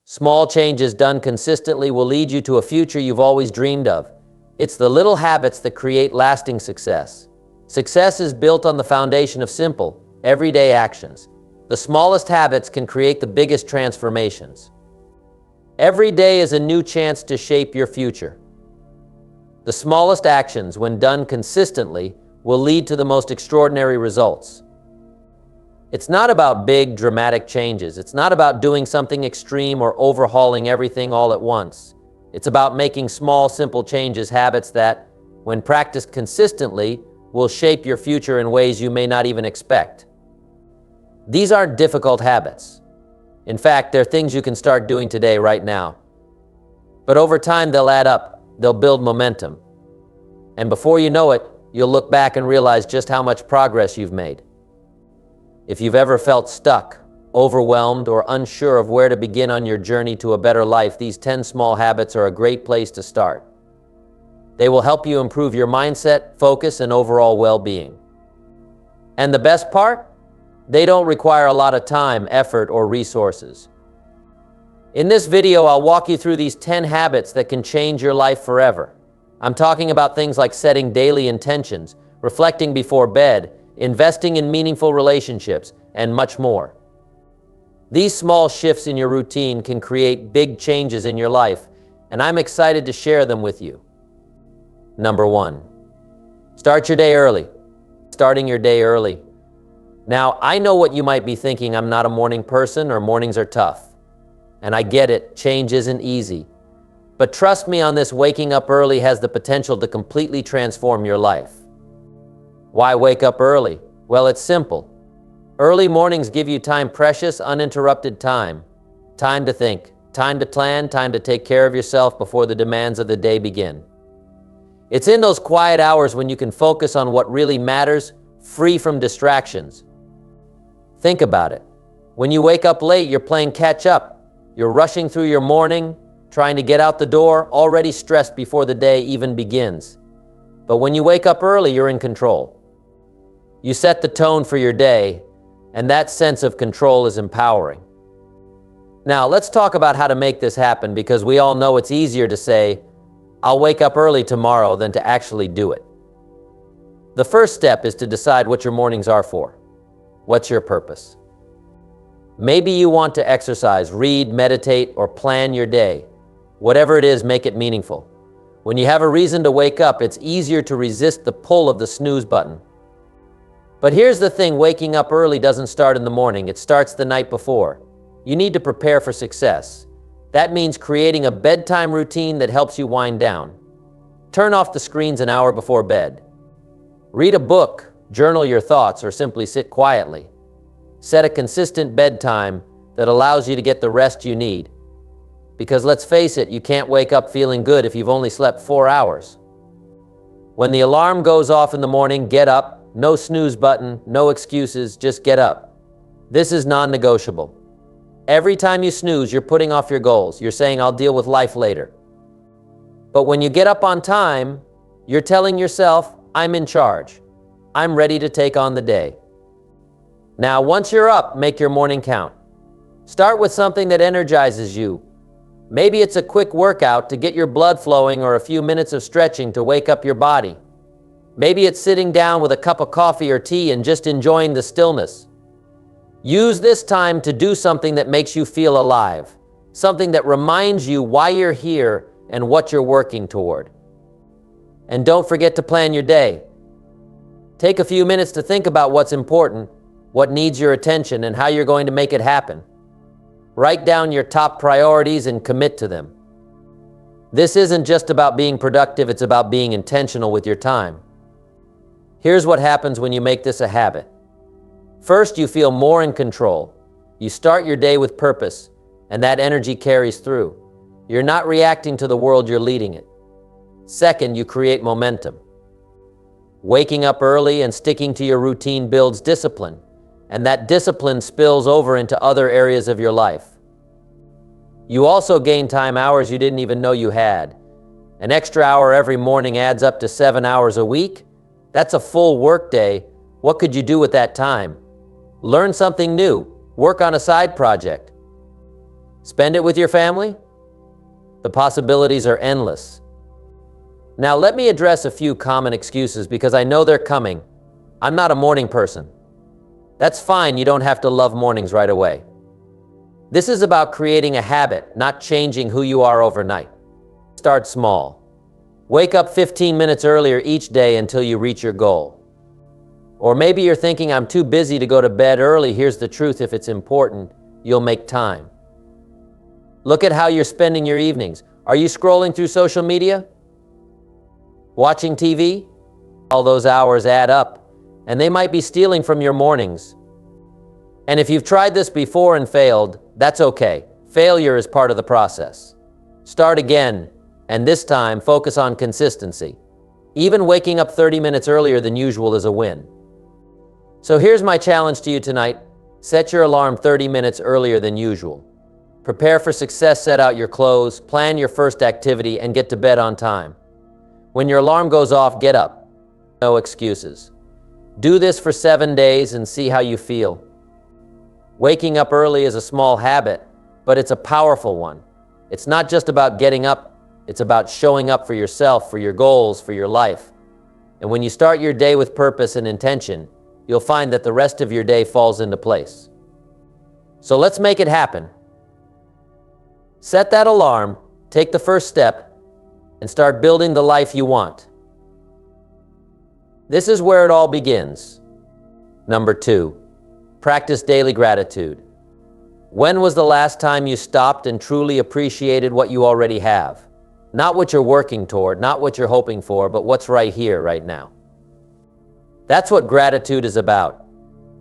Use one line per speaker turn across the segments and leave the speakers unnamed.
Small changes done consistently will lead you to a future you've always dreamed of. It's the little habits that create lasting success. Success is built on the foundation of simple, everyday actions. The smallest habits can create the biggest transformations. Every day is a new chance to shape your future. The smallest actions, when done consistently, will lead to the most extraordinary results. It's not about big, dramatic changes. It's not about doing something extreme or overhauling everything all at once. It's about making small, simple changes, habits that, when practiced consistently, will shape your future in ways you may not even expect. These aren't difficult habits. In fact, they're things you can start doing today, right now. But over time, they'll add up. They'll build momentum. And before you know it, you'll look back and realize just how much progress you've made. If you've ever felt stuck, overwhelmed, or unsure of where to begin on your journey to a better life, these 10 small habits are a great place to start. They will help you improve your mindset, focus, and overall well-being. And the best part? They don't require a lot of time, effort, or resources. In this video, I'll walk you through these 10 habits that can change your life forever. I'm talking about things like setting daily intentions, reflecting before bed, investing in meaningful relationships, and much more. These small shifts in your routine can create big changes in your life, and I'm excited to share them with you. Number 1, start your day early. Starting your day early. Now, I know what you might be thinking. I'm not a morning person, or mornings are tough. And I get it, change isn't easy. But trust me on this, waking up early has the potential to completely transform your life. Why wake up early? Well, it's simple. Early mornings give you time, precious, uninterrupted time. Time to think, time to plan, time to take care of yourself before the demands of the day begin. It's in those quiet hours when you can focus on what really matters, free from distractions. Think about it. When you wake up late, you're playing catch up. You're rushing through your morning, trying to get out the door, already stressed before the day even begins. But when you wake up early, you're in control. You set the tone for your day, and that sense of control is empowering. Now, let's talk about how to make this happen, because we all know it's easier to say, I'll wake up early tomorrow, than to actually do it. The first step is to decide what your mornings are for. What's your purpose? Maybe you want to exercise, read, meditate, or plan your day. Whatever it is, make it meaningful. When you have a reason to wake up, it's easier to resist the pull of the snooze button. But here's the thing, waking up early doesn't start in the morning, it starts the night before. You need to prepare for success. That means creating a bedtime routine that helps you wind down. Turn off the screens an hour before bed. Read a book, journal your thoughts, or simply sit quietly. Set a consistent bedtime that allows you to get the rest you need. Because let's face it, you can't wake up feeling good if you've only slept 4 hours. When the alarm goes off in the morning, get up. No snooze button, no excuses, just get up. This is non-negotiable. Every time you snooze, you're putting off your goals. You're saying, I'll deal with life later. But when you get up on time, you're telling yourself, I'm in charge. I'm ready to take on the day. Now, once you're up, make your morning count. Start with something that energizes you. Maybe it's a quick workout to get your blood flowing, or a few minutes of stretching to wake up your body. Maybe it's sitting down with a cup of coffee or tea and just enjoying the stillness. Use this time to do something that makes you feel alive, something that reminds you why you're here and what you're working toward. And don't forget to plan your day. Take a few minutes to think about what's important, what needs your attention, and how you're going to make it happen. Write down your top priorities and commit to them. This isn't just about being productive, it's about being intentional with your time. Here's what happens when you make this a habit. First, you feel more in control. You start your day with purpose, and that energy carries through. You're not reacting to the world, you're leading it. Second, you create momentum. Waking up early and sticking to your routine builds discipline, and that discipline spills over into other areas of your life. You also gain time, hours you didn't even know you had. An extra hour every morning adds up to 7 hours a week. That's a full work day. What could you do with that time? Learn something new. Work on a side project. Spend it with your family? The possibilities are endless. Now let me address a few common excuses because I know they're coming. I'm not a morning person. That's fine, you don't have to love mornings right away. This is about creating a habit, not changing who you are overnight. Start small. Wake up 15 minutes earlier each day until you reach your goal. Or maybe you're thinking, I'm too busy to go to bed early. Here's the truth, if it's important, you'll make time. Look at how you're spending your evenings. Are you scrolling through social media? Watching TV? All those hours add up, and they might be stealing from your mornings. And if you've tried this before and failed, that's okay. Failure is part of the process. Start again, and this time focus on consistency. Even waking up 30 minutes earlier than usual is a win. So here's my challenge to you tonight. Set your alarm 30 minutes earlier than usual. Prepare for success, set out your clothes, plan your first activity, and get to bed on time. When your alarm goes off, get up. No excuses. Do this for 7 days and see how you feel. Waking up early is a small habit, but it's a powerful one. It's not just about getting up, it's about showing up for yourself, for your goals, for your life. And when you start your day with purpose and intention, you'll find that the rest of your day falls into place. So let's make it happen. Set that alarm, take the first step, and start building the life you want. This is where it all begins. Number 2, practice daily gratitude. When was the last time you stopped and truly appreciated what you already have? Not what you're working toward, not what you're hoping for, but what's right here, right now. That's what gratitude is about.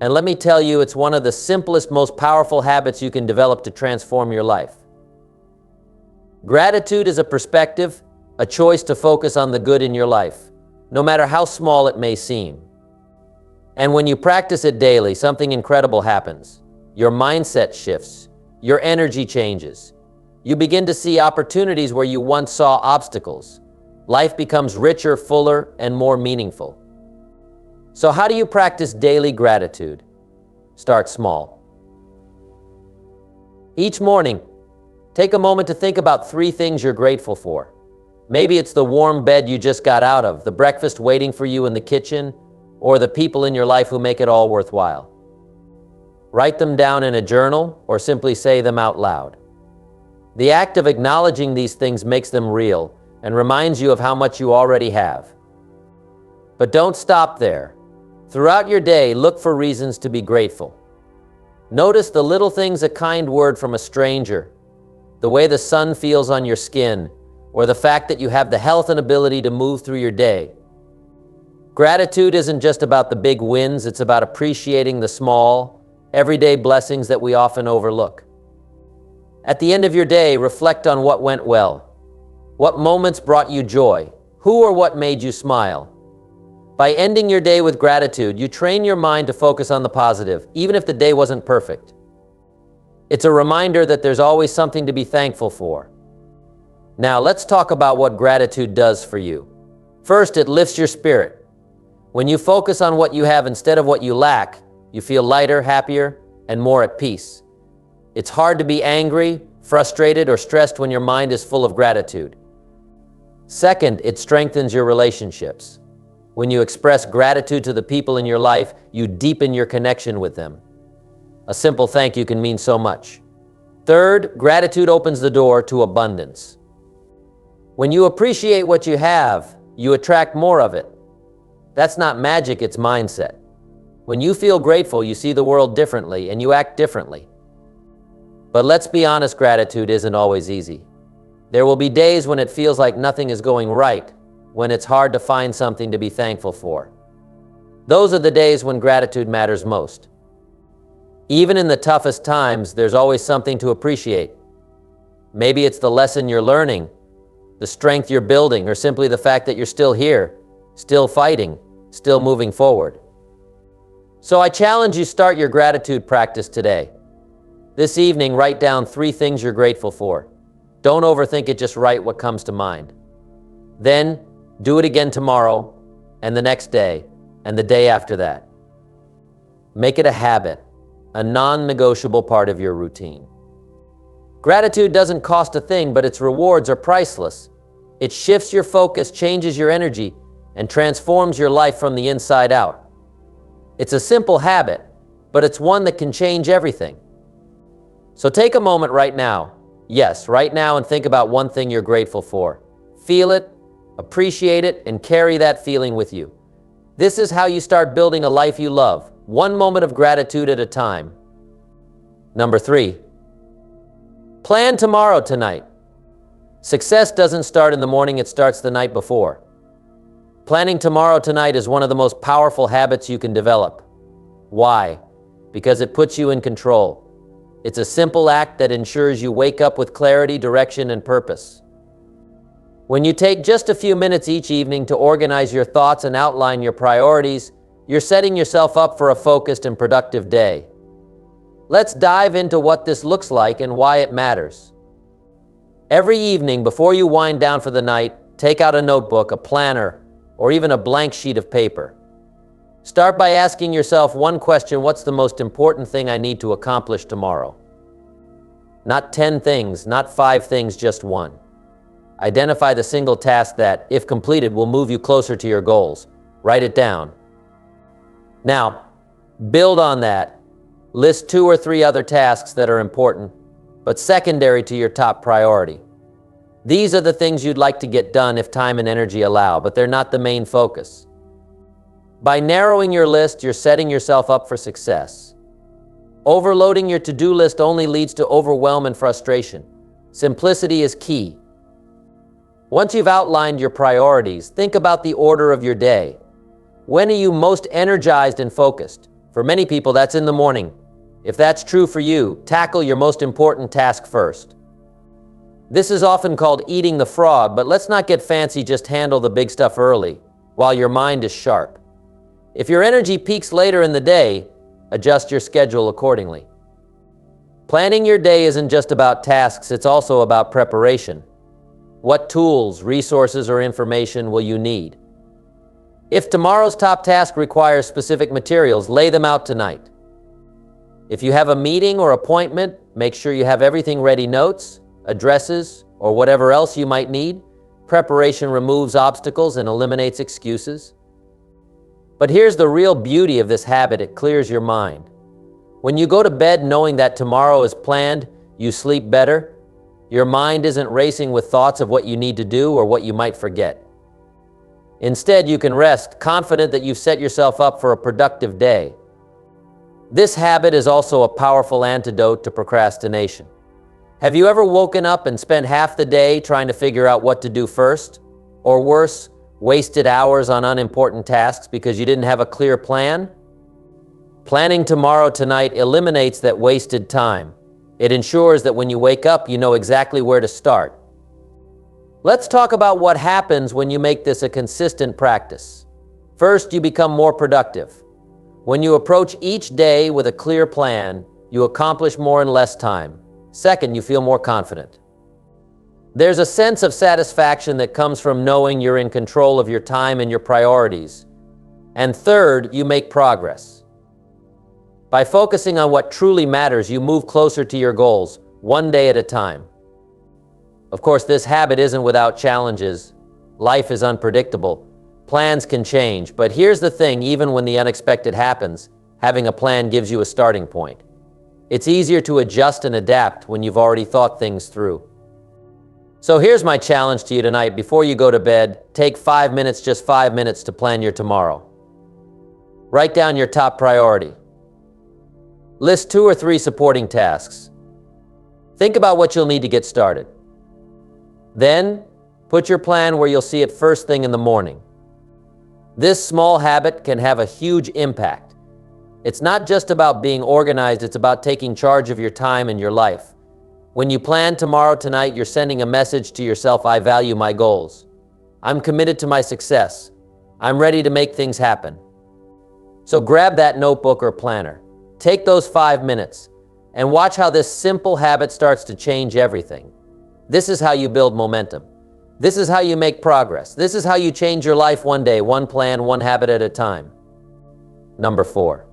And let me tell you, it's one of the simplest, most powerful habits you can develop to transform your life. Gratitude is a perspective, a choice to focus on the good in your life, no matter how small it may seem. And when you practice it daily, something incredible happens. Your mindset shifts, your energy changes. You begin to see opportunities where you once saw obstacles. Life becomes richer, fuller, and more meaningful. So how do you practice daily gratitude? Start small. Each morning, take a moment to think about 3 things you're grateful for. Maybe it's the warm bed you just got out of, the breakfast waiting for you in the kitchen, or the people in your life who make it all worthwhile. Write them down in a journal or simply say them out loud. The act of acknowledging these things makes them real and reminds you of how much you already have. But don't stop there. Throughout your day, look for reasons to be grateful. Notice the little things, a kind word from a stranger, the way the sun feels on your skin, or the fact that you have the health and ability to move through your day. Gratitude isn't just about the big wins, it's about appreciating the small, everyday blessings that we often overlook. At the end of your day, reflect on what went well. What moments brought you joy? Who or what made you smile? By ending your day with gratitude, you train your mind to focus on the positive, even if the day wasn't perfect. It's a reminder that there's always something to be thankful for. Now, let's talk about what gratitude does for you. First, it lifts your spirit. When you focus on what you have instead of what you lack, you feel lighter, happier, and more at peace. It's hard to be angry, frustrated, or stressed when your mind is full of gratitude. Second, it strengthens your relationships. When you express gratitude to the people in your life, you deepen your connection with them. A simple thank you can mean so much. Third, gratitude opens the door to abundance. When you appreciate what you have, you attract more of it. That's not magic, it's mindset. When you feel grateful, you see the world differently and you act differently. But let's be honest, gratitude isn't always easy. There will be days when it feels like nothing is going right, when it's hard to find something to be thankful for. Those are the days when gratitude matters most. Even in the toughest times, there's always something to appreciate. Maybe it's the lesson you're learning, the strength you're building, or simply the fact that you're still here, still fighting, still moving forward. So I challenge you, start your gratitude practice today. This evening, write down 3 things you're grateful for. Don't overthink it, just write what comes to mind. Then, do it again tomorrow, and the next day, and the day after that. Make it a habit, a non-negotiable part of your routine. Gratitude doesn't cost a thing, but its rewards are priceless. It shifts your focus, changes your energy, and transforms your life from the inside out. It's a simple habit, but it's one that can change everything. So take a moment right now, yes, right now, and think about one thing you're grateful for. Feel it, appreciate it, and carry that feeling with you. This is how you start building a life you love, one moment of gratitude at a time. Number 3, plan tomorrow tonight. Success doesn't start in the morning, it starts the night before. Planning tomorrow tonight is one of the most powerful habits you can develop. Why? Because it puts you in control. It's a simple act that ensures you wake up with clarity, direction, and purpose. When you take just a few minutes each evening to organize your thoughts and outline your priorities, you're setting yourself up for a focused and productive day. Let's dive into what this looks like and why it matters. Every evening before you wind down for the night, take out a notebook, a planner, or even a blank sheet of paper. Start by asking yourself one question: what's the most important thing I need to accomplish tomorrow? Not 10 things, not 5 things, just one. Identify the single task that, if completed, will move you closer to your goals. Write it down. Now, build on that. List 2 or 3 other tasks that are important, but secondary to your top priority. These are the things you'd like to get done if time and energy allow, but they're not the main focus. By narrowing your list, you're setting yourself up for success. Overloading your to-do list only leads to overwhelm and frustration. Simplicity is key. Once you've outlined your priorities, think about the order of your day. When are you most energized and focused? For many people, that's in the morning. If that's true for you, tackle your most important task first. This is often called eating the frog, but let's not get fancy, just handle the big stuff early, while your mind is sharp. If your energy peaks later in the day, adjust your schedule accordingly. Planning your day isn't just about tasks, it's also about preparation. What tools, resources, or information will you need? If tomorrow's top task requires specific materials, lay them out tonight. If you have a meeting or appointment, make sure you have everything ready: notes, addresses, or whatever else you might need. Preparation removes obstacles and eliminates excuses. But here's the real beauty of this habit: it clears your mind. When you go to bed knowing that tomorrow is planned, you sleep better. Your mind isn't racing with thoughts of what you need to do or what you might forget. Instead, you can rest, confident that you've set yourself up for a productive day. This habit is also a powerful antidote to procrastination. Have you ever woken up and spent half the day trying to figure out what to do first? Or worse, wasted hours on unimportant tasks because you didn't have a clear plan? Planning tomorrow tonight eliminates that wasted time. It ensures that when you wake up, you know exactly where to start. Let's talk about what happens when you make this a consistent practice. First, you become more productive. When you approach each day with a clear plan, you accomplish more in less time. Second, you feel more confident. There's a sense of satisfaction that comes from knowing you're in control of your time and your priorities. And third, you make progress. By focusing on what truly matters, you move closer to your goals, one day at a time. Of course, this habit isn't without challenges. Life is unpredictable. Plans can change, but here's the thing: even when the unexpected happens, having a plan gives you a starting point. It's easier to adjust and adapt when you've already thought things through. So here's my challenge to you tonight. Before you go to bed, take 5 minutes, just 5 minutes, to plan your tomorrow. Write down your top priority. List 2 or 3 supporting tasks. Think about what you'll need to get started. Then, put your plan where you'll see it first thing in the morning. This small habit can have a huge impact. It's not just about being organized, it's about taking charge of your time and your life. When you plan tomorrow tonight, you're sending a message to yourself: I value my goals. I'm committed to my success. I'm ready to make things happen. So grab that notebook or planner. Take those 5 minutes and watch how this simple habit starts to change everything. This is how you build momentum. This is how you make progress. This is how you change your life one day, one plan, one habit at a time. Number 4,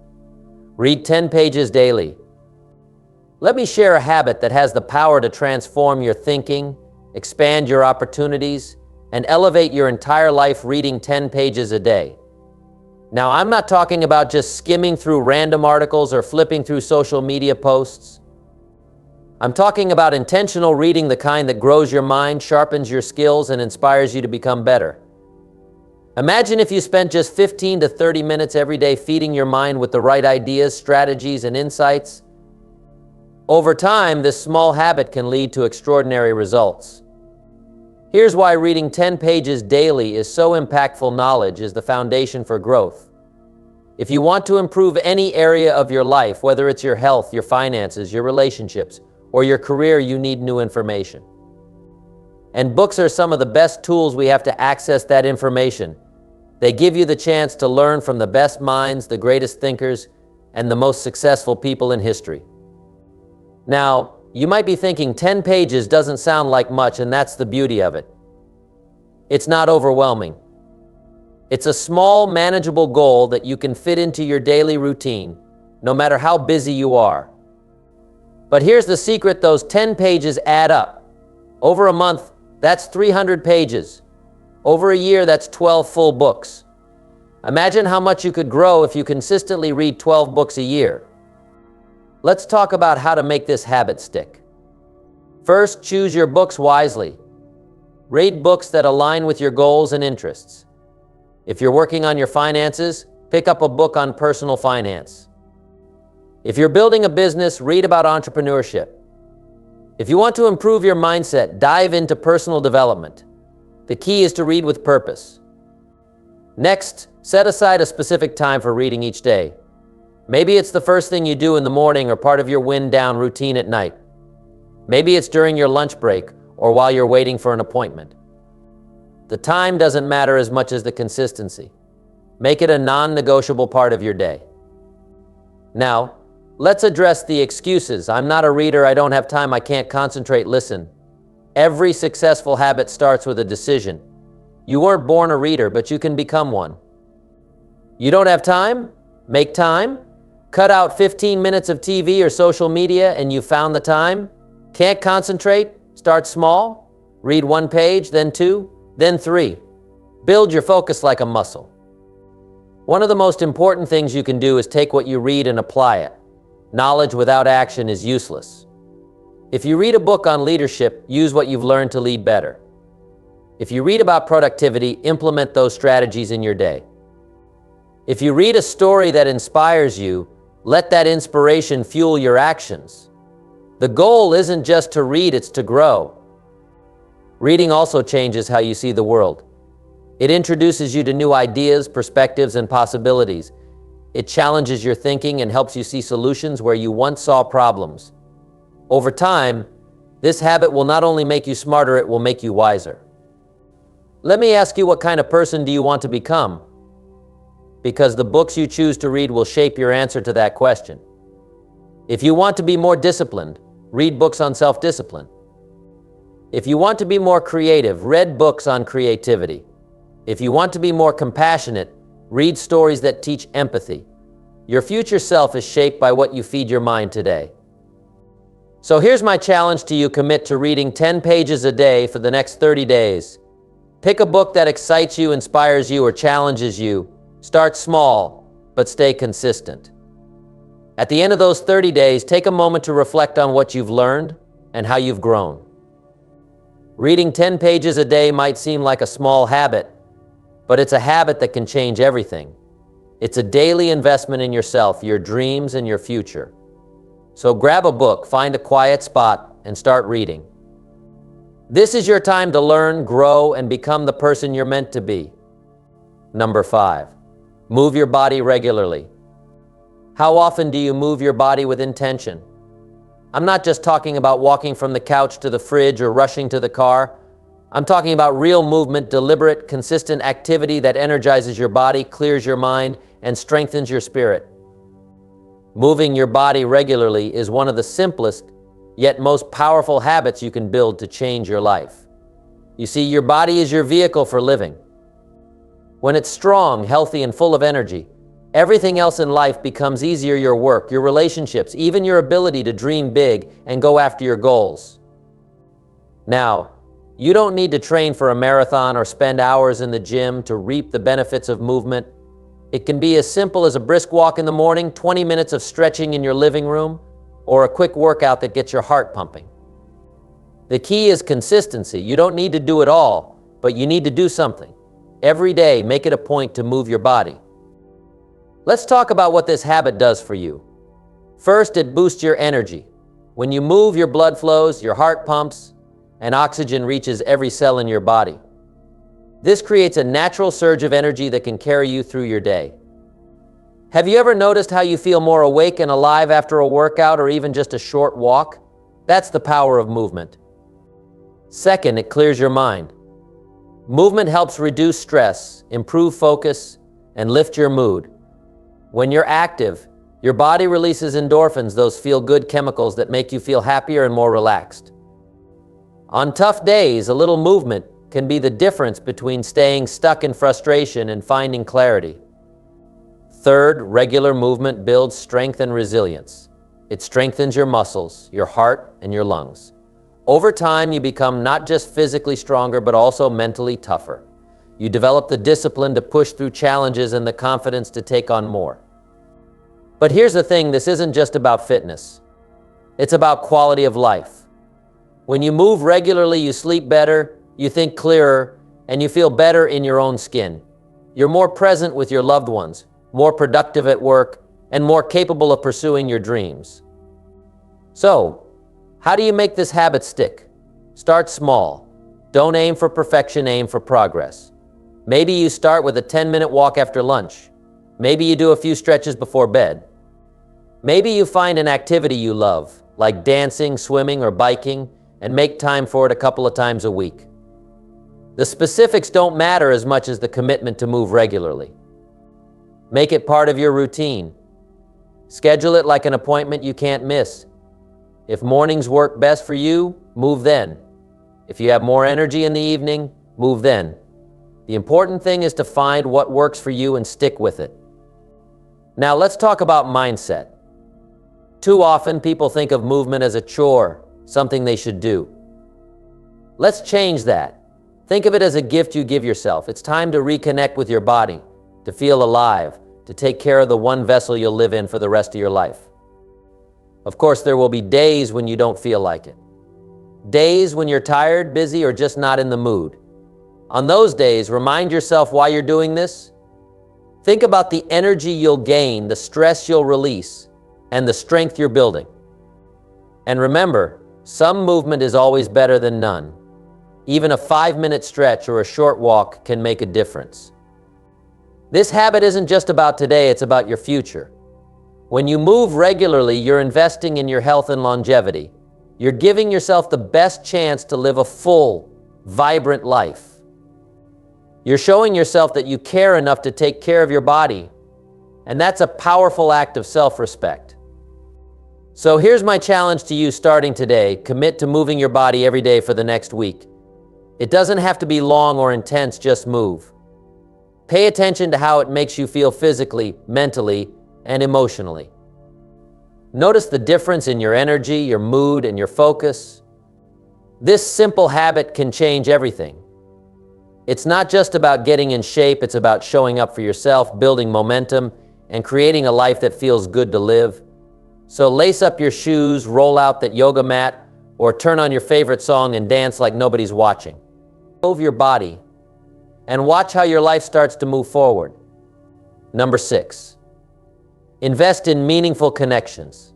read 10 pages daily. Let me share a habit that has the power to transform your thinking, expand your opportunities, and elevate your entire life. Reading 10 pages a day. Now, I'm not talking about just skimming through random articles or flipping through social media posts. I'm talking about intentional reading, the kind that grows your mind, sharpens your skills, and inspires you to become better. Imagine if you spent just 15 to 30 minutes every day feeding your mind with the right ideas, strategies, and insights. Over time, this small habit can lead to extraordinary results. Here's why reading 10 pages daily is so impactful. Knowledge is the foundation for growth. If you want to improve any area of your life, whether it's your health, your finances, your relationships, or your career, you need new information. And books are some of the best tools we have to access that information. They give you the chance to learn from the best minds, the greatest thinkers, and the most successful people in history. Now, you might be thinking 10 pages doesn't sound like much, and that's the beauty of it. It's not overwhelming. It's a small, manageable goal that you can fit into your daily routine, no matter how busy you are. But here's the secret: those 10 pages add up. Over a month, that's 300 pages. Over a year, that's 12 full books. Imagine how much you could grow if you consistently read 12 books a year. Let's talk about how to make this habit stick. First, choose your books wisely. Read books that align with your goals and interests. If you're working on your finances, pick up a book on personal finance. If you're building a business, read about entrepreneurship. If you want to improve your mindset, dive into personal development. The key is to read with purpose. Next, set aside a specific time for reading each day. Maybe it's the first thing you do in the morning or part of your wind-down routine at night. Maybe it's during your lunch break or while you're waiting for an appointment. The time doesn't matter as much as the consistency. Make it a non-negotiable part of your day. Now, let's address the excuses. I'm not a reader, I don't have time, I can't concentrate. Listen, every successful habit starts with a decision. You weren't born a reader, but you can become one. You don't have time? Make time. Cut out 15 minutes of TV or social media and you found the time. Can't concentrate? Start small. Read 1 page, then 2, then 3. Build your focus like a muscle. One of the most important things you can do is take what you read and apply it. Knowledge without action is useless. If you read a book on leadership, use what you've learned to lead better. If you read about productivity, implement those strategies in your day. If you read a story that inspires you, let that inspiration fuel your actions. The goal isn't just to read, it's to grow. Reading also changes how you see the world. It introduces you to new ideas, perspectives, and possibilities. It challenges your thinking and helps you see solutions where you once saw problems. Over time, this habit will not only make you smarter, it will make you wiser. Let me ask you, what kind of person do you want to become? Because the books you choose to read will shape your answer to that question. If you want to be more disciplined, read books on self-discipline. If you want to be more creative, read books on creativity. If you want to be more compassionate, read stories that teach empathy. Your future self is shaped by what you feed your mind today. So here's my challenge to you: commit to reading 10 pages a day for the next 30 days. Pick a book that excites you, inspires you, or challenges you. Start small, but stay consistent. At the end of those 30 days, take a moment to reflect on what you've learned and how you've grown. Reading 10 pages a day might seem like a small habit, but it's a habit that can change everything. It's a daily investment in yourself, your dreams, and your future. So grab a book, find a quiet spot, and start reading. This is your time to learn, grow, and become the person you're meant to be. Number 5. Move your body regularly. How often do you move your body with intention? I'm not just talking about walking from the couch to the fridge or rushing to the car. I'm talking about real movement, deliberate, consistent activity that energizes your body, clears your mind, and strengthens your spirit. Moving your body regularly is one of the simplest, yet most powerful habits you can build to change your life. You see, your body is your vehicle for living. When it's strong, healthy, and full of energy, everything else in life becomes easier: your work, your relationships, even your ability to dream big and go after your goals. Now, you don't need to train for a marathon or spend hours in the gym to reap the benefits of movement. It can be as simple as a brisk walk in the morning, 20 minutes of stretching in your living room, or a quick workout that gets your heart pumping. The key is consistency. You don't need to do it all, but you need to do something. Every day, make it a point to move your body. Let's talk about what this habit does for you. First, it boosts your energy. When you move, your blood flows, your heart pumps, and oxygen reaches every cell in your body. This creates a natural surge of energy that can carry you through your day. Have you ever noticed how you feel more awake and alive after a workout or even just a short walk? That's the power of movement. Second, it clears your mind. Movement helps reduce stress, improve focus, and lift your mood. When you're active, your body releases endorphins, those feel-good chemicals that make you feel happier and more relaxed. On tough days, a little movement can be the difference between staying stuck in frustration and finding clarity. Third, regular movement builds strength and resilience. It strengthens your muscles, your heart, and your lungs. Over time, you become not just physically stronger, but also mentally tougher. You develop the discipline to push through challenges and the confidence to take on more. But here's the thing, this isn't just about fitness. It's about quality of life. When you move regularly, you sleep better, you think clearer, and you feel better in your own skin. You're more present with your loved ones, more productive at work, and more capable of pursuing your dreams. So, how do you make this habit stick? Start small. Don't aim for perfection, aim for progress. Maybe you start with a 10-minute walk after lunch. Maybe you do a few stretches before bed. Maybe you find an activity you love, like dancing, swimming, or biking, and make time for it a couple of times a week. The specifics don't matter as much as the commitment to move regularly. Make it part of your routine. Schedule it like an appointment you can't miss. If mornings work best for you, move then. If you have more energy in the evening, move then. The important thing is to find what works for you and stick with it. Now let's talk about mindset. Too often people think of movement as a chore, something they should do. Let's change that. Think of it as a gift you give yourself. It's time to reconnect with your body, to feel alive, to take care of the one vessel you'll live in for the rest of your life. Of course, there will be days when you don't feel like it. Days when you're tired, busy, or just not in the mood. On those days, remind yourself why you're doing this. Think about the energy you'll gain, the stress you'll release, and the strength you're building. And remember, some movement is always better than none. Even a 5-minute stretch or a short walk can make a difference. This habit isn't just about today, it's about your future. When you move regularly, you're investing in your health and longevity. You're giving yourself the best chance to live a full, vibrant life. You're showing yourself that you care enough to take care of your body, and that's a powerful act of self-respect. So here's my challenge to you starting today. Commit to moving your body every day for the next week. It doesn't have to be long or intense, just move. Pay attention to how it makes you feel physically, mentally, and emotionally. Notice the difference in your energy, your mood, and your focus. This simple habit can change everything. It's not just about getting in shape, it's about showing up for yourself, building momentum, and creating a life that feels good to live. So lace up your shoes, roll out that yoga mat, or turn on your favorite song and dance like nobody's watching. Move your body and watch how your life starts to move forward. Number 6, invest in meaningful connections.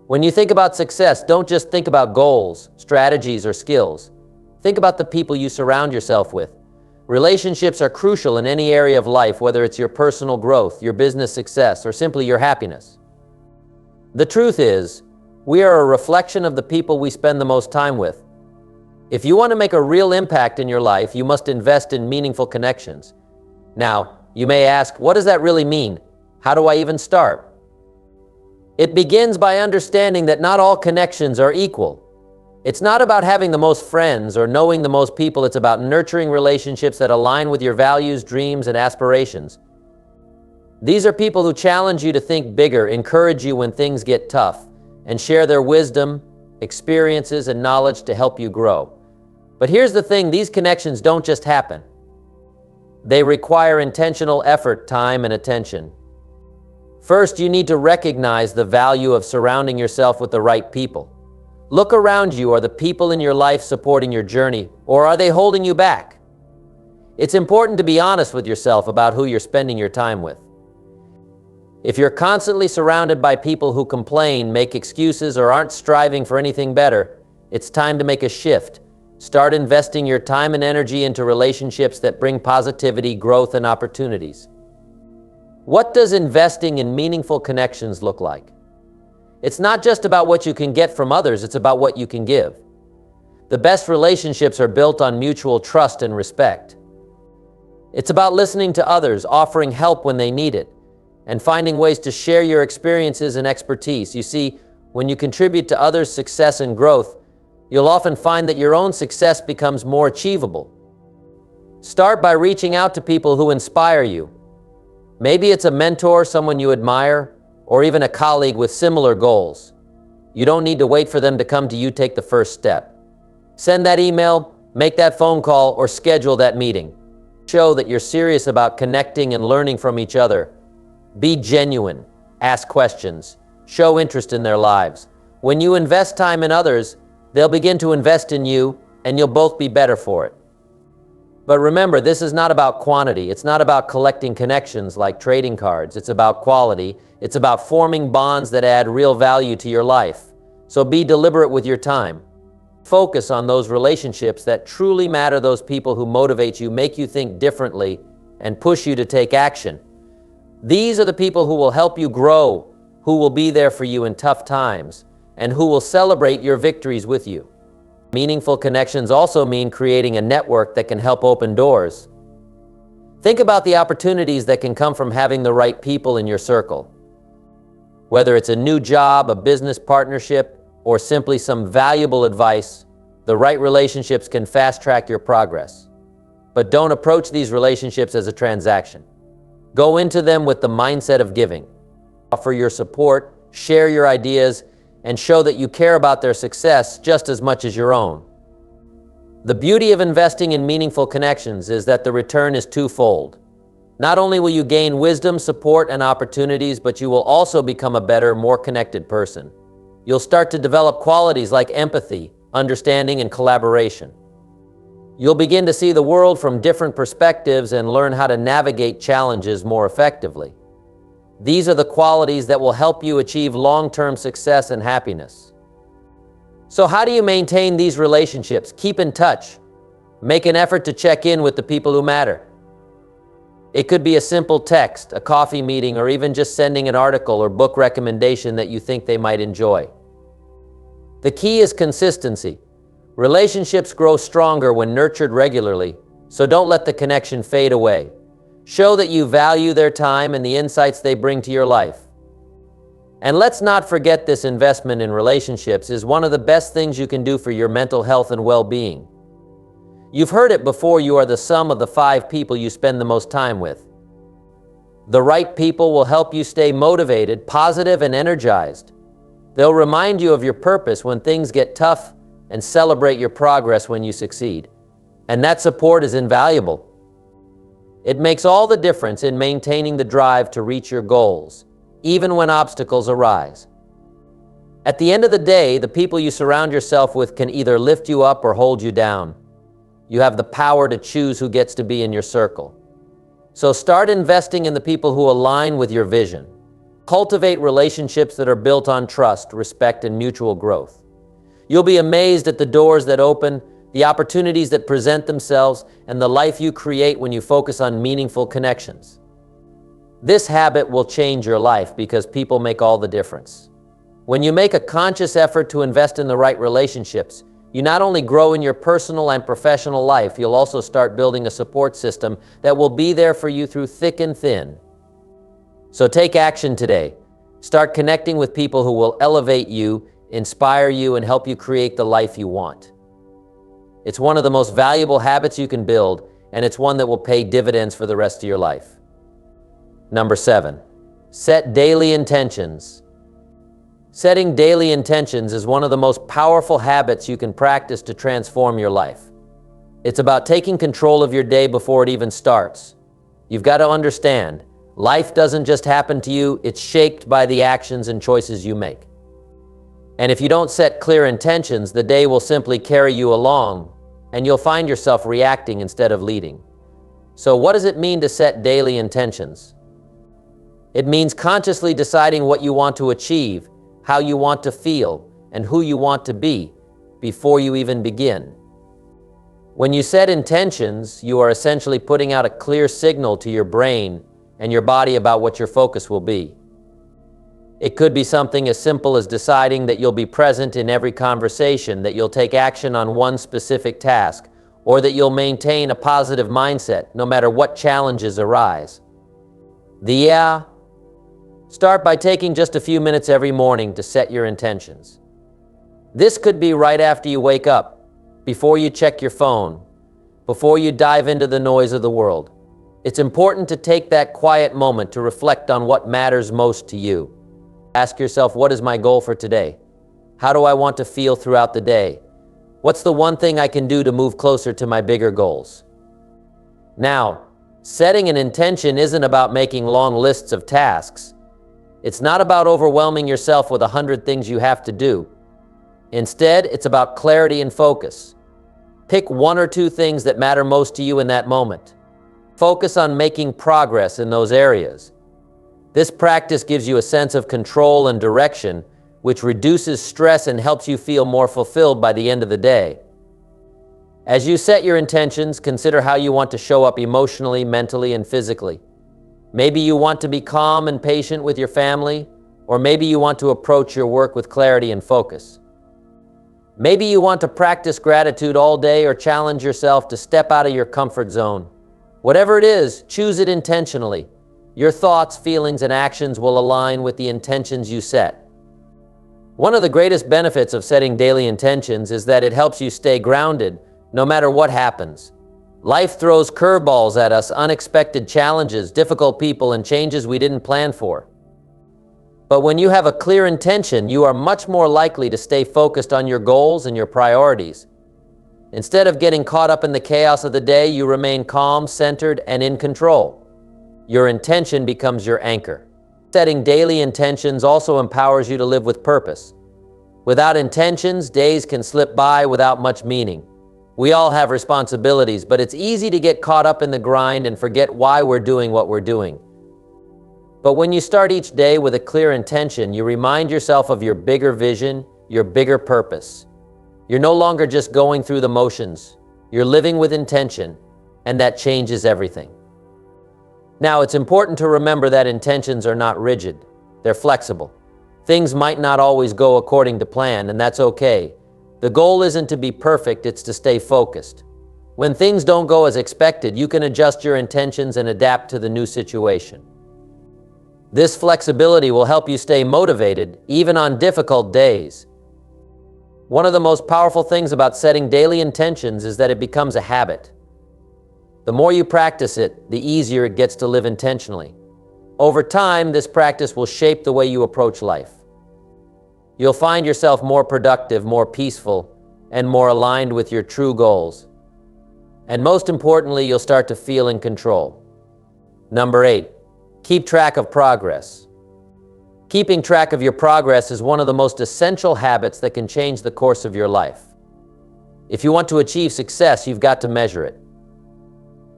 When you think about success, don't just think about goals, strategies, or skills. Think about the people you surround yourself with. Relationships are crucial in any area of life, whether it's your personal growth, your business success, or simply your happiness. The truth is, we are a reflection of the people we spend the most time with. If you want to make a real impact in your life, you must invest in meaningful connections. Now, you may ask, what does that really mean? How do I even start? It begins by understanding that not all connections are equal. It's not about having the most friends or knowing the most people. It's about nurturing relationships that align with your values, dreams, and aspirations. These are people who challenge you to think bigger, encourage you when things get tough, and share their wisdom, experiences, and knowledge to help you grow. But here's the thing, these connections don't just happen. They require intentional effort, time, and attention. First, you need to recognize the value of surrounding yourself with the right people. Look around you. Are the people in your life supporting your journey, or are they holding you back? It's important to be honest with yourself about who you're spending your time with. If you're constantly surrounded by people who complain, make excuses, or aren't striving for anything better, it's time to make a shift. Start investing your time and energy into relationships that bring positivity, growth, and opportunities. What does investing in meaningful connections look like? It's not just about what you can get from others, it's about what you can give. The best relationships are built on mutual trust and respect. It's about listening to others, offering help when they need it, and finding ways to share your experiences and expertise. You see, when you contribute to others' success and growth, you'll often find that your own success becomes more achievable. Start by reaching out to people who inspire you. Maybe it's a mentor, someone you admire, or even a colleague with similar goals. You don't need to wait for them to come to you. Take the first step. Send that email, make that phone call, or schedule that meeting. Show that you're serious about connecting and learning from each other. Be genuine, ask questions, show interest in their lives. When you invest time in others, they'll begin to invest in you, and you'll both be better for it. But remember, this is not about quantity. It's not about collecting connections like trading cards. It's about quality. It's about forming bonds that add real value to your life. So be deliberate with your time. Focus on those relationships that truly matter, those people who motivate you, make you think differently, and push you to take action. These are the people who will help you grow, who will be there for you in tough times, and who will celebrate your victories with you. Meaningful connections also mean creating a network that can help open doors. Think about the opportunities that can come from having the right people in your circle. Whether it's a new job, a business partnership, or simply some valuable advice, the right relationships can fast-track your progress. But don't approach these relationships as a transaction. Go into them with the mindset of giving. Offer your support, share your ideas, and show that you care about their success just as much as your own. The beauty of investing in meaningful connections is that the return is twofold. Not only will you gain wisdom, support, and opportunities, but you will also become a better, more connected person. You'll start to develop qualities like empathy, understanding, and collaboration. You'll begin to see the world from different perspectives and learn how to navigate challenges more effectively. These are the qualities that will help you achieve long-term success and happiness. So how do you maintain these relationships? Keep in touch. Make an effort to check in with the people who matter. It could be a simple text, a coffee meeting, or even just sending an article or book recommendation that you think they might enjoy. The key is consistency. Relationships grow stronger when nurtured regularly, so don't let the connection fade away. Show that you value their time and the insights they bring to your life. And let's not forget, this investment in relationships is one of the best things you can do for your mental health and well-being. You've heard it before, you are the sum of the 5 people you spend the most time with. The right people will help you stay motivated, positive, and energized. They'll remind you of your purpose when things get tough and celebrate your progress when you succeed. And that support is invaluable. It makes all the difference in maintaining the drive to reach your goals, even when obstacles arise. At the end of the day, the people you surround yourself with can either lift you up or hold you down. You have the power to choose who gets to be in your circle. So start investing in the people who align with your vision. Cultivate relationships that are built on trust, respect, and mutual growth. You'll be amazed at the doors that open, the opportunities that present themselves, and the life you create when you focus on meaningful connections. This habit will change your life because people make all the difference. When you make a conscious effort to invest in the right relationships, you not only grow in your personal and professional life, you'll also start building a support system that will be there for you through thick and thin. So take action today. Start connecting with people who will elevate you, inspire you, and help you create the life you want. It's one of the most valuable habits you can build, and it's one that will pay dividends for the rest of your life. Number 7, set daily intentions. Setting daily intentions is one of the most powerful habits you can practice to transform your life. It's about taking control of your day before it even starts. You've got to understand, life doesn't just happen to you, it's shaped by the actions and choices you make. And if you don't set clear intentions, the day will simply carry you along, and you'll find yourself reacting instead of leading. So what does it mean to set daily intentions? It means consciously deciding what you want to achieve, how you want to feel, and who you want to be before you even begin. When you set intentions, you are essentially putting out a clear signal to your brain and your body about what your focus will be. It could be something as simple as deciding that you'll be present in every conversation, that you'll take action on one specific task, or that you'll maintain a positive mindset no matter what challenges arise. Start by taking just a few minutes every morning to set your intentions. This could be right after you wake up, before you check your phone, before you dive into the noise of the world. It's important to take that quiet moment to reflect on what matters most to you. Ask yourself, what is my goal for today? How do I want to feel throughout the day? What's the one thing I can do to move closer to my bigger goals? Now, setting an intention isn't about making long lists of tasks. It's not about overwhelming yourself with 100 things you have to do. Instead, it's about clarity and focus. Pick 1 or 2 things that matter most to you in that moment. Focus on making progress in those areas. This practice gives you a sense of control and direction, which reduces stress and helps you feel more fulfilled by the end of the day. As you set your intentions, consider how you want to show up emotionally, mentally, and physically. Maybe you want to be calm and patient with your family, or maybe you want to approach your work with clarity and focus. Maybe you want to practice gratitude all day or challenge yourself to step out of your comfort zone. Whatever it is, choose it intentionally. Your thoughts, feelings, and actions will align with the intentions you set. One of the greatest benefits of setting daily intentions is that it helps you stay grounded no matter what happens. Life throws curveballs at us, unexpected challenges, difficult people, and changes we didn't plan for. But when you have a clear intention, you are much more likely to stay focused on your goals and your priorities. Instead of getting caught up in the chaos of the day, you remain calm, centered, and in control. Your intention becomes your anchor. Setting daily intentions also empowers you to live with purpose. Without intentions, days can slip by without much meaning. We all have responsibilities, but it's easy to get caught up in the grind and forget why we're doing what we're doing. But when you start each day with a clear intention, you remind yourself of your bigger vision, your bigger purpose. You're no longer just going through the motions. You're living with intention, and that changes everything. Now, it's important to remember that intentions are not rigid. They're flexible. Things might not always go according to plan, and that's okay. The goal isn't to be perfect, it's to stay focused. When things don't go as expected, you can adjust your intentions and adapt to the new situation. This flexibility will help you stay motivated, even on difficult days. One of the most powerful things about setting daily intentions is that it becomes a habit. The more you practice it, the easier it gets to live intentionally. Over time, this practice will shape the way you approach life. You'll find yourself more productive, more peaceful, and more aligned with your true goals. And most importantly, you'll start to feel in control. Number 8. Keep track of progress. Keeping track of your progress is one of the most essential habits that can change the course of your life. If you want to achieve success, you've got to measure it.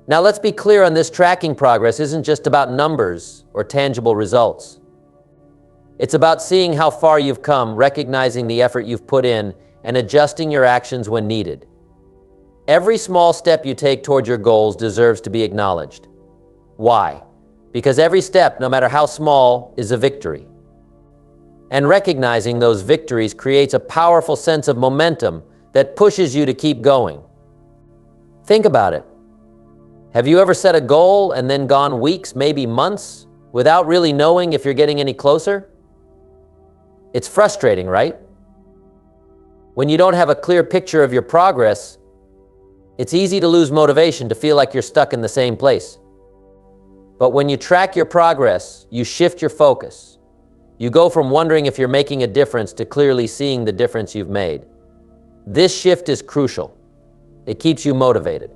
Now let's be clear on this: tracking progress isn't just about numbers or tangible results. It's about seeing how far you've come, recognizing the effort you've put in, and adjusting your actions when needed. Every small step you take toward your goals deserves to be acknowledged. Why? Because every step, no matter how small, is a victory. And recognizing those victories creates a powerful sense of momentum that pushes you to keep going. Think about it. Have you ever set a goal and then gone weeks, maybe months, without really knowing if you're getting any closer? It's frustrating, right? When you don't have a clear picture of your progress, it's easy to lose motivation, to feel like you're stuck in the same place. But when you track your progress, you shift your focus. You go from wondering if you're making a difference to clearly seeing the difference you've made. This shift is crucial. It keeps you motivated.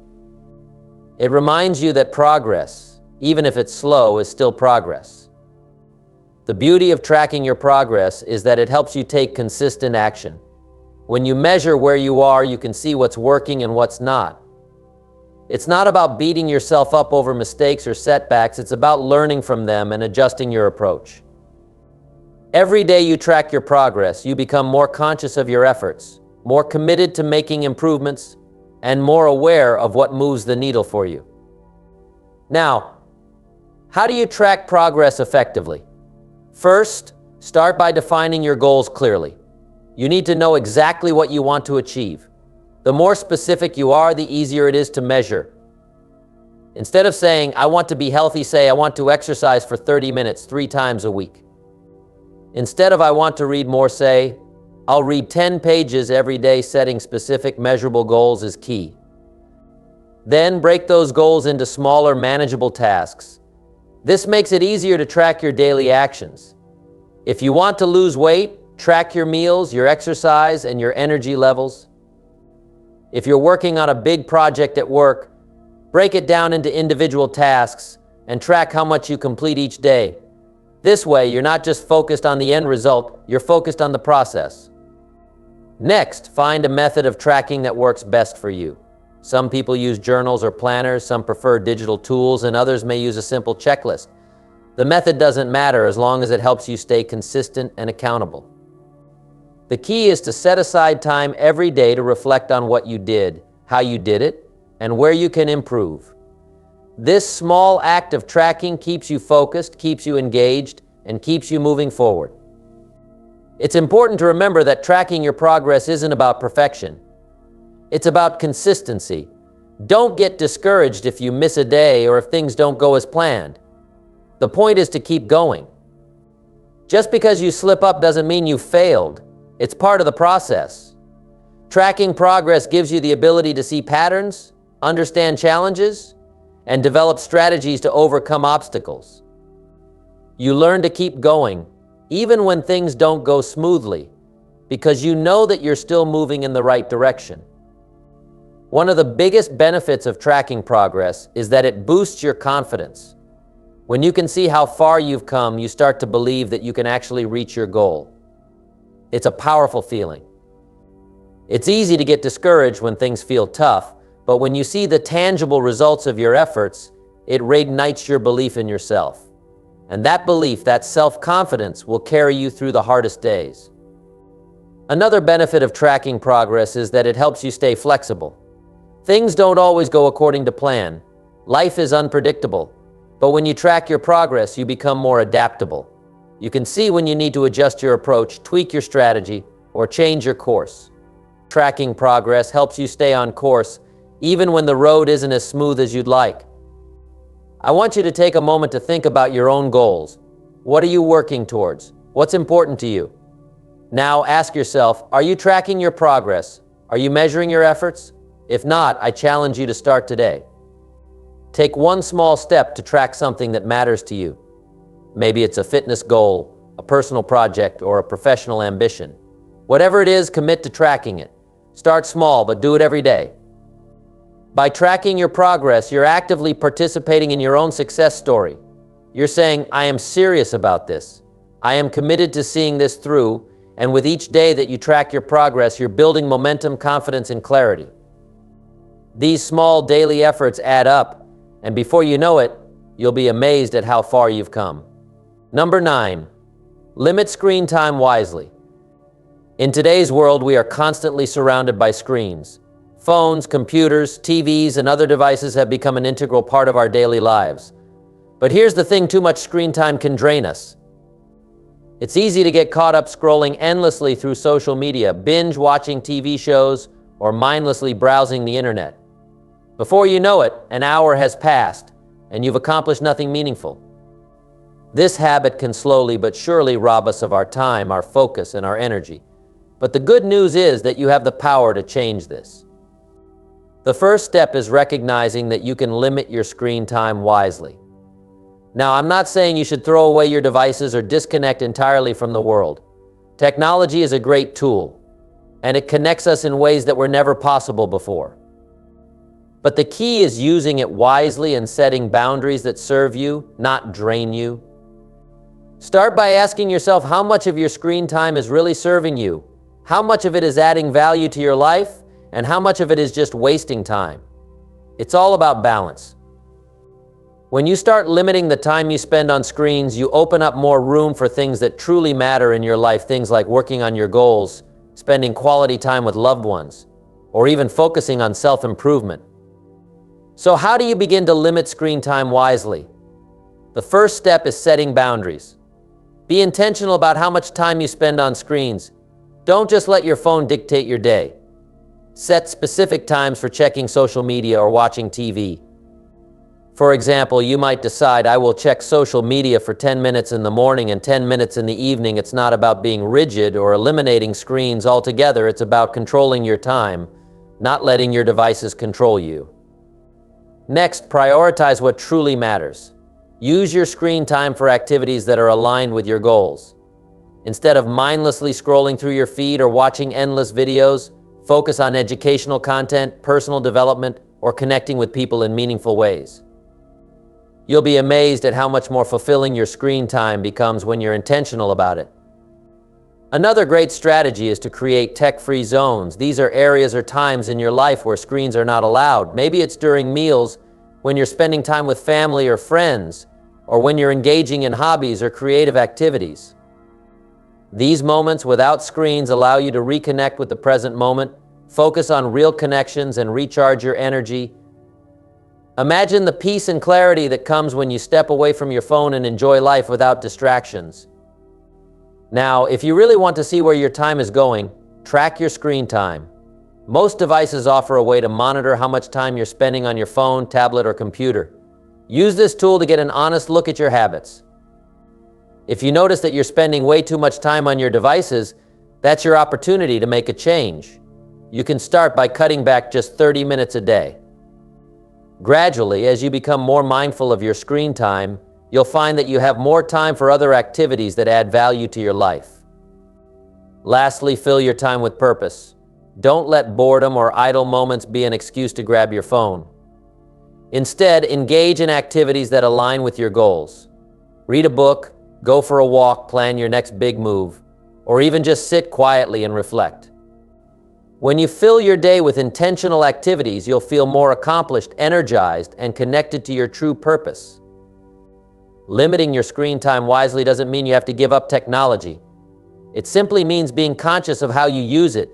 It reminds you that progress, even if it's slow, is still progress. The beauty of tracking your progress is that it helps you take consistent action. When you measure where you are, you can see what's working and what's not. It's not about beating yourself up over mistakes or setbacks, it's about learning from them and adjusting your approach. Every day you track your progress, you become more conscious of your efforts, more committed to making improvements, and more aware of what moves the needle for you. Now, how do you track progress effectively? First, start by defining your goals clearly. You need to know exactly what you want to achieve. The more specific you are, the easier it is to measure. Instead of saying, I want to be healthy, say, I want to exercise for 30 minutes 3 times a week. Instead of I want to read more, say, I'll read 10 pages every day. Setting specific, measurable goals is key. Then break those goals into smaller, manageable tasks. This makes it easier to track your daily actions. If you want to lose weight, track your meals, your exercise, and your energy levels. If you're working on a big project at work, break it down into individual tasks and track how much you complete each day. This way, you're not just focused on the end result, you're focused on the process. Next, find a method of tracking that works best for you. Some people use journals or planners, some prefer digital tools, and others may use a simple checklist. The method doesn't matter as long as it helps you stay consistent and accountable. The key is to set aside time every day to reflect on what you did, how you did it, and where you can improve. This small act of tracking keeps you focused, keeps you engaged, and keeps you moving forward. It's important to remember that tracking your progress isn't about perfection. It's about consistency. Don't get discouraged if you miss a day or if things don't go as planned. The point is to keep going. Just because you slip up doesn't mean you failed. It's part of the process. Tracking progress gives you the ability to see patterns, understand challenges, and develop strategies to overcome obstacles. You learn to keep going, even when things don't go smoothly, because you know that you're still moving in the right direction. One of the biggest benefits of tracking progress is that it boosts your confidence. When you can see how far you've come, you start to believe that you can actually reach your goal. It's a powerful feeling. It's easy to get discouraged when things feel tough, but when you see the tangible results of your efforts, it reignites your belief in yourself. And that belief, that self-confidence, will carry you through the hardest days. Another benefit of tracking progress is that it helps you stay flexible. Things don't always go according to plan. Life is unpredictable. But when you track your progress, you become more adaptable. You can see when you need to adjust your approach, tweak your strategy, or change your course. Tracking progress helps you stay on course, even when the road isn't as smooth as you'd like. I want you to take a moment to think about your own goals. What are you working towards? What's important to you? Now ask yourself, are you tracking your progress? Are you measuring your efforts? If not, I challenge you to start today. Take one small step to track something that matters to you. Maybe it's a fitness goal, a personal project, or a professional ambition. Whatever it is, commit to tracking it. Start small, but do it every day. By tracking your progress, you're actively participating in your own success story. You're saying, I am serious about this. I am committed to seeing this through, and with each day that you track your progress, you're building momentum, confidence, and clarity. These small daily efforts add up, and before you know it, you'll be amazed at how far you've come. Number 9, limit screen time wisely. In today's world, we are constantly surrounded by screens. Phones, computers, TVs, and other devices have become an integral part of our daily lives. But here's the thing, too much screen time can drain us. It's easy to get caught up scrolling endlessly through social media, binge watching TV shows, or mindlessly browsing the internet. Before you know it, an hour has passed, and you've accomplished nothing meaningful. This habit can slowly but surely rob us of our time, our focus, and our energy. But the good news is that you have the power to change this. The first step is recognizing that you can limit your screen time wisely. Now, I'm not saying you should throw away your devices or disconnect entirely from the world. Technology is a great tool, and it connects us in ways that were never possible before. But the key is using it wisely and setting boundaries that serve you, not drain you. Start by asking yourself how much of your screen time is really serving you, how much of it is adding value to your life, and how much of it is just wasting time. It's all about balance. When you start limiting the time you spend on screens, you open up more room for things that truly matter in your life, things like working on your goals, spending quality time with loved ones, or even focusing on self-improvement. So how do you begin to limit screen time wisely? The first step is setting boundaries. Be intentional about how much time you spend on screens. Don't just let your phone dictate your day. Set specific times for checking social media or watching TV. For example, you might decide, I will check social media for 10 minutes in the morning and 10 minutes in the evening. It's not about being rigid or eliminating screens altogether. It's about controlling your time, not letting your devices control you. Next, prioritize what truly matters. Use your screen time for activities that are aligned with your goals. Instead of mindlessly scrolling through your feed or watching endless videos, focus on educational content, personal development, or connecting with people in meaningful ways. You'll be amazed at how much more fulfilling your screen time becomes when you're intentional about it. Another great strategy is to create tech-free zones. These are areas or times in your life where screens are not allowed. Maybe it's during meals, when you're spending time with family or friends, or when you're engaging in hobbies or creative activities. These moments without screens allow you to reconnect with the present moment, focus on real connections, and recharge your energy. Imagine the peace and clarity that comes when you step away from your phone and enjoy life without distractions. Now, if you really want to see where your time is going, track your screen time. Most devices offer a way to monitor how much time you're spending on your phone, tablet, or computer. Use this tool to get an honest look at your habits. If you notice that you're spending way too much time on your devices, that's your opportunity to make a change. You can start by cutting back just 30 minutes a day. Gradually, as you become more mindful of your screen time, you'll find that you have more time for other activities that add value to your life. Lastly, fill your time with purpose. Don't let boredom or idle moments be an excuse to grab your phone. Instead, engage in activities that align with your goals. Read a book, go for a walk, plan your next big move, or even just sit quietly and reflect. When you fill your day with intentional activities, you'll feel more accomplished, energized, and connected to your true purpose. Limiting your screen time wisely doesn't mean you have to give up technology. It simply means being conscious of how you use it.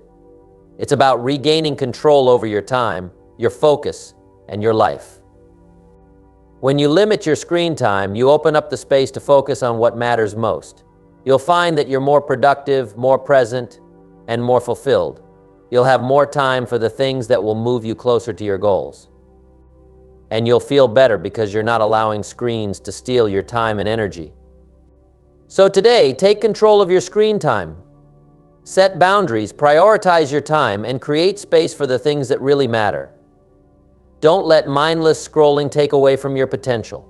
It's about regaining control over your time, your focus, and your life. When you limit your screen time, you open up the space to focus on what matters most. You'll find that you're more productive, more present, and more fulfilled. You'll have more time for the things that will move you closer to your goals. And you'll feel better because you're not allowing screens to steal your time and energy. So today, take control of your screen time. Set boundaries, prioritize your time, and create space for the things that really matter. Don't let mindless scrolling take away from your potential.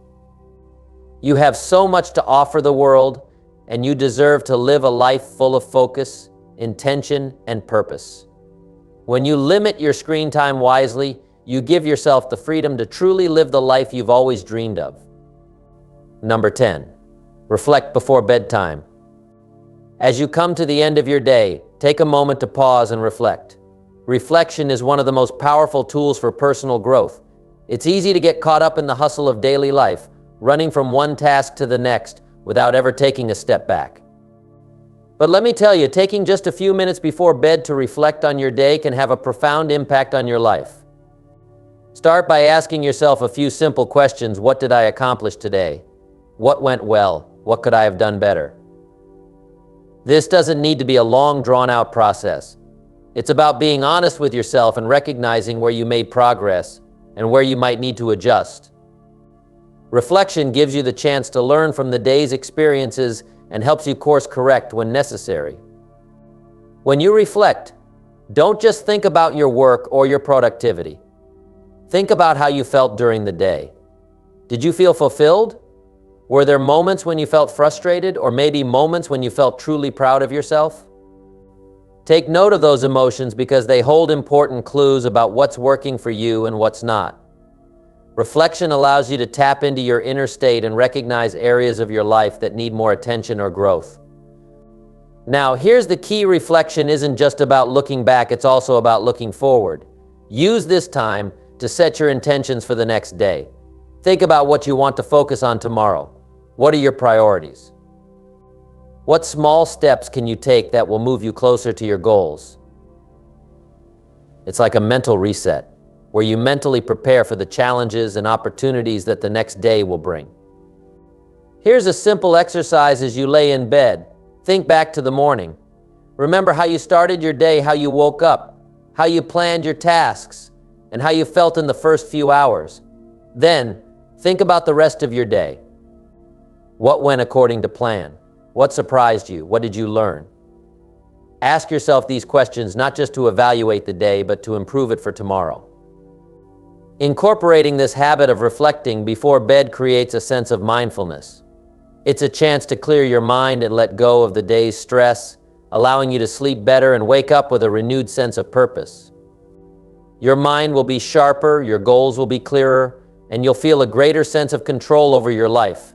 You have so much to offer the world, and you deserve to live a life full of focus, intention, and purpose. When you limit your screen time wisely, you give yourself the freedom to truly live the life you've always dreamed of. Number 10, reflect before bedtime. As you come to the end of your day, take a moment to pause and reflect. Reflection is one of the most powerful tools for personal growth. It's easy to get caught up in the hustle of daily life, running from one task to the next without ever taking a step back. But let me tell you, taking just a few minutes before bed to reflect on your day can have a profound impact on your life. Start by asking yourself a few simple questions. What did I accomplish today? What went well? What could I have done better? This doesn't need to be a long, drawn-out process. It's about being honest with yourself and recognizing where you made progress and where you might need to adjust. Reflection gives you the chance to learn from the day's experiences and helps you course correct when necessary. When you reflect, don't just think about your work or your productivity. Think about how you felt during the day. Did you feel fulfilled? Were there moments when you felt frustrated, or maybe moments when you felt truly proud of yourself? Take note of those emotions because they hold important clues about what's working for you and what's not. Reflection allows you to tap into your inner state and recognize areas of your life that need more attention or growth. Now, here's the key: reflection isn't just about looking back, it's also about looking forward. Use this time to set your intentions for the next day. Think about what you want to focus on tomorrow. What are your priorities? What small steps can you take that will move you closer to your goals? It's like a mental reset, where you mentally prepare for the challenges and opportunities that the next day will bring. Here's a simple exercise as you lay in bed. Think back to the morning. Remember how you started your day, how you woke up, how you planned your tasks, and how you felt in the first few hours. Then, think about the rest of your day. What went according to plan? What surprised you? What did you learn? Ask yourself these questions not just to evaluate the day, but to improve it for tomorrow. Incorporating this habit of reflecting before bed creates a sense of mindfulness. It's a chance to clear your mind and let go of the day's stress, allowing you to sleep better and wake up with a renewed sense of purpose. Your mind will be sharper, your goals will be clearer, and you'll feel a greater sense of control over your life.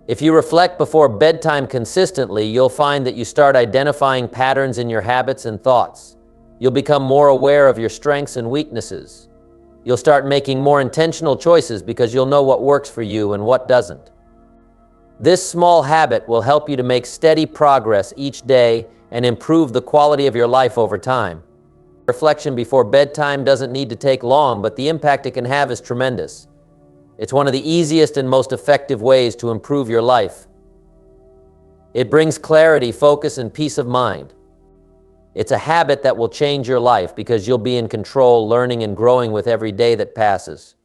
If you reflect before bedtime consistently, you'll find that you start identifying patterns in your habits and thoughts. You'll become more aware of your strengths and weaknesses. You'll start making more intentional choices because you'll know what works for you and what doesn't. This small habit will help you to make steady progress each day and improve the quality of your life over time. Reflection before bedtime doesn't need to take long, but the impact it can have is tremendous. It's one of the easiest and most effective ways to improve your life. It brings clarity, focus, and peace of mind. It's a habit that will change your life because you'll be in control, learning and growing with every day that passes.